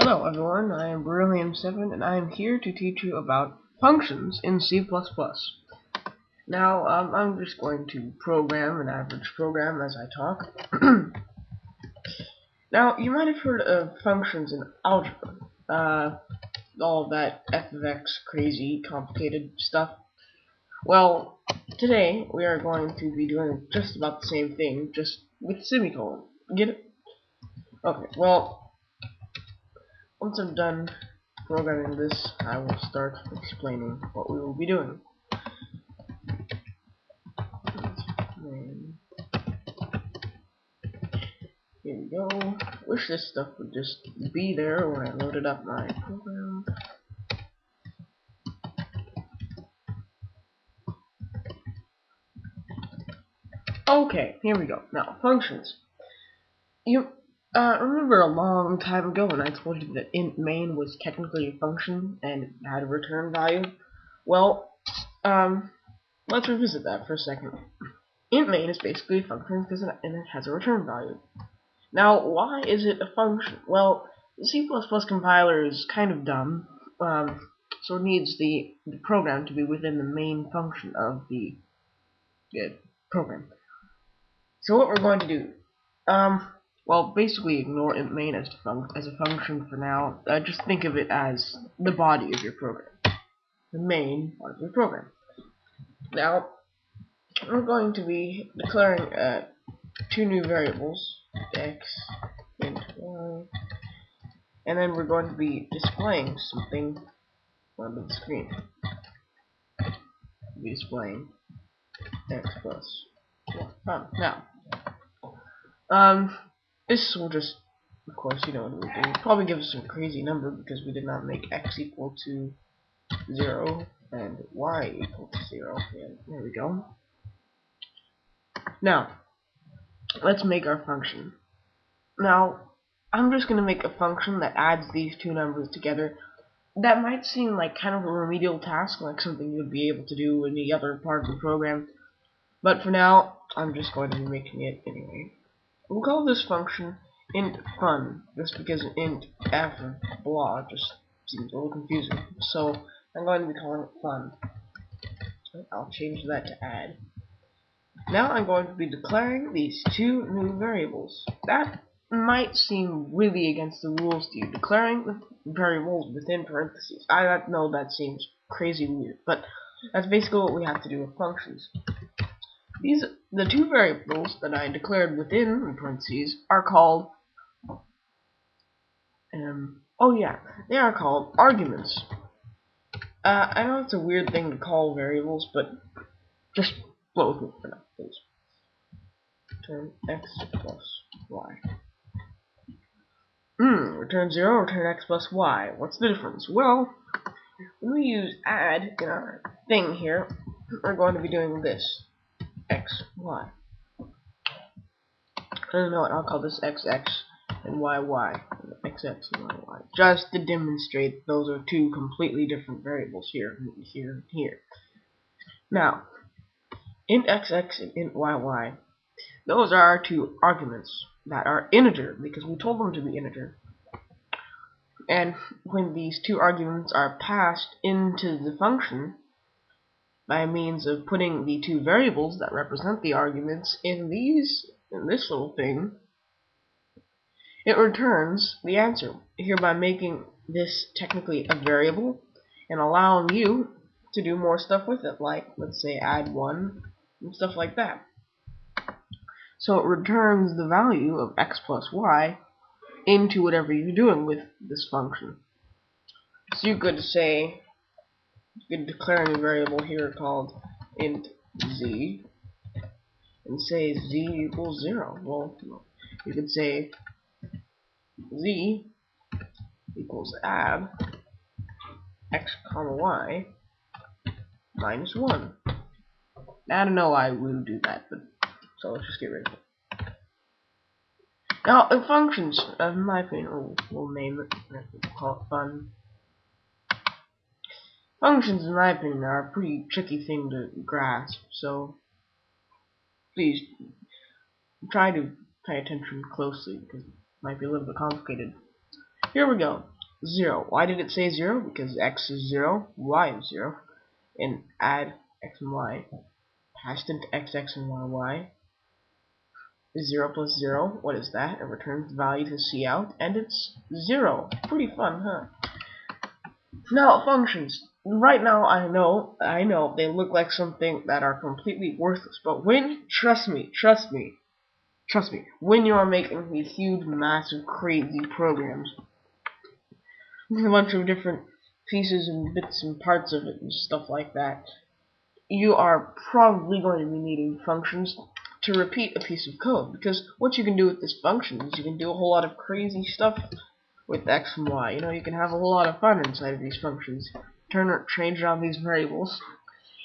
Hello everyone, I am Beryllium7 and I am here to teach you about functions in C++. Now, I'm just going to program an average program as I talk. Now, you might have heard of functions in algebra. All of that f of x crazy, complicated stuff. Well, today we are going to be doing just about the same thing, just with semicolon. Get it? Okay, well, once I'm done programming this, I will start explaining what we will be doing. Here we go. Wish this stuff would just be there when I loaded up my program. Okay, here we go. Now, functions. You remember a long time ago when I told you that int main was technically a function and it had a return value? Well, let's revisit that for a second. Int main is basically a function because it has a return value. Now, why is it a function? Well, the C++ compiler is kind of dumb, so it needs the program to be within the main function of the program. So what we're going to do, well, basically ignore int main as a function for now. Just think of it as the body of your program, the main part of your program. Now, we're going to be declaring two new variables, x and y, and then we're going to be displaying something on the screen. We'll be displaying x plus y. Now, this will just, of course, you know what we'll do. Probably give us some crazy number because we did not make x equal to 0 and y equal to 0. And there we go. Now, let's make our function. Now, I'm just going to make a function that adds these two numbers together. That might seem like kind of a remedial task, like something you'd be able to do in the other part of the program. But for now, I'm just going to be making it anyway. We'll call this function int fun, just because int after blah just seems a little confusing. So I'm going to be calling it fun. I'll change that to add. Now I'm going to be declaring these two new variables. That might seem really against the rules to you, declaring the variables within parentheses. I know that seems crazy weird, but that's basically what we have to do with functions. The two variables that I declared within parentheses are called, they are called arguments. I know it's a weird thing to call variables, but just flow with me for now, please. Return x plus y. Return 0, return x plus y. What's the difference? Well, when we use add in our thing here, we're going to be doing this. X, y. I don't know what, I'll call this XX and YY. XX and YY. Just to demonstrate those are two completely different variables here, here, and here. Now, int XX and int YY, those are our two arguments that are integer because we told them to be integer. And when these two arguments are passed into the function by means of putting the two variables that represent the arguments in this little thing, it returns the answer, hereby making this technically a variable and allowing you to do more stuff with it, like, let's say, add 1 and stuff like that. So it returns the value of x plus y into whatever you're doing with this function. So you could say, you could declare a new variable here called int z and say z equals 0. Well, you could say z equals add x comma y minus 1. Now, I don't know why we would do that, but so let's just get rid of it. Now, functions, in my opinion, we'll name it, we'll call it fun. Functions, in my opinion, are a pretty tricky thing to grasp, so please try to pay attention closely because it might be a little bit complicated. Here we go. 0. Why did it say 0? Because x is 0, y is 0, and add x and y. Passed into x and y. Is 0 plus 0. What is that? It returns the value to cout, and it's 0. Pretty fun, huh? Now, functions. Right now, I know, they look like something that are completely worthless, but trust me, when you are making these huge, massive, crazy programs, with a bunch of different pieces and bits and parts of it and stuff like that, you are probably going to be needing functions to repeat a piece of code, because what you can do with this function is you can do a whole lot of crazy stuff with x and y. You know, you can have a whole lot of fun inside of these functions. Change around these variables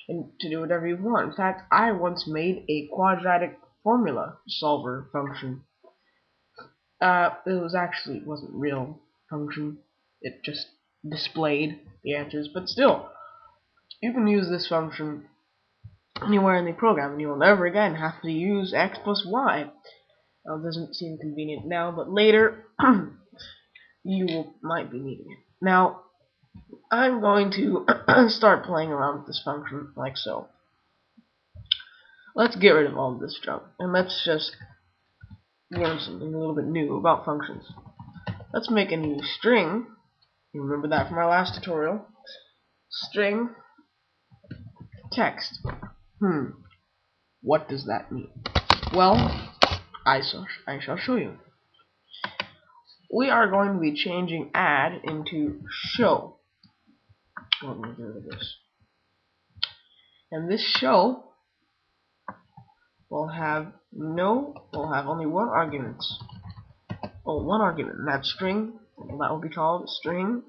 and to do whatever you want. In fact, I once made a quadratic formula solver function. It wasn't real function. It just displayed the answers, but still, you can use this function anywhere in the program, and you will never again have to use x plus y. Now, it doesn't seem convenient now, but later might be needing it. Now, I'm going to start playing around with this function like so. Let's get rid of all of this junk, and let's just learn something a little bit new about functions. Let's make a new string. You remember that from our last tutorial. String text. What does that mean? Well, I shall show you. We are going to be changing add into show. Let me get rid of this. And this show will have only one argument. One argument, and that string, that will be called string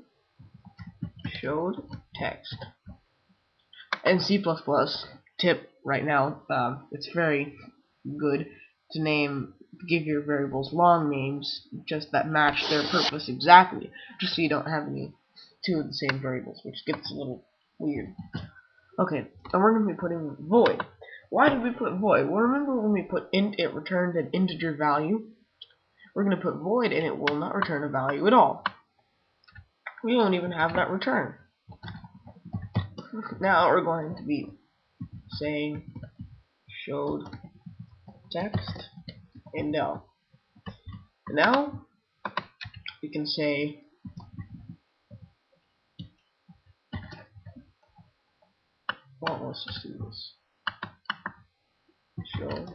showed text. In C++, tip right now, it's very good to give your variables long names just that match their purpose exactly, just so you don't have two of the same variables, which gets a little weird. Okay, and we're going to be putting void. Why did we put void? Well, remember when we put int, it returned an integer value? We're going to put void, and it will not return a value at all. We don't even have that return. Now we're going to be saying showed text, and now we can say let's just do this. Show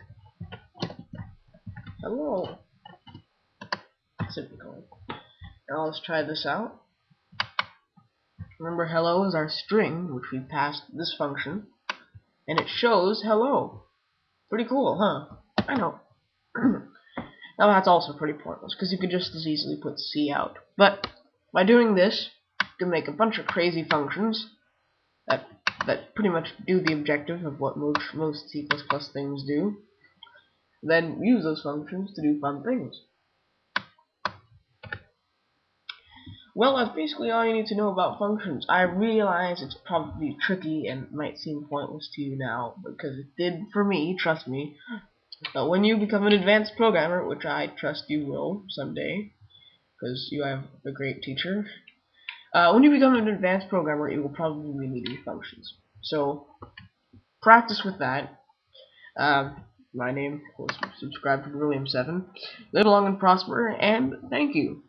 hello. Semicolon. Now let's try this out. Remember, hello is our string, which we passed this function, and it shows hello. Pretty cool, huh? I know. Now that's also pretty pointless, because you could just as easily put cout. But by doing this, you can make a bunch of crazy functions that pretty much do the objective of what most C++ things do. Then use those functions to do fun things. Well, that's basically all you need to know about functions. I realize it's probably tricky and might seem pointless to you now, because it did for me, trust me. But when you become an advanced programmer, which I trust you will someday, because you have a great teacher, when you become an advanced programmer, you will probably be needing functions. So, practice with that. My name was subscribe to William7. Live long and prosper, and thank you.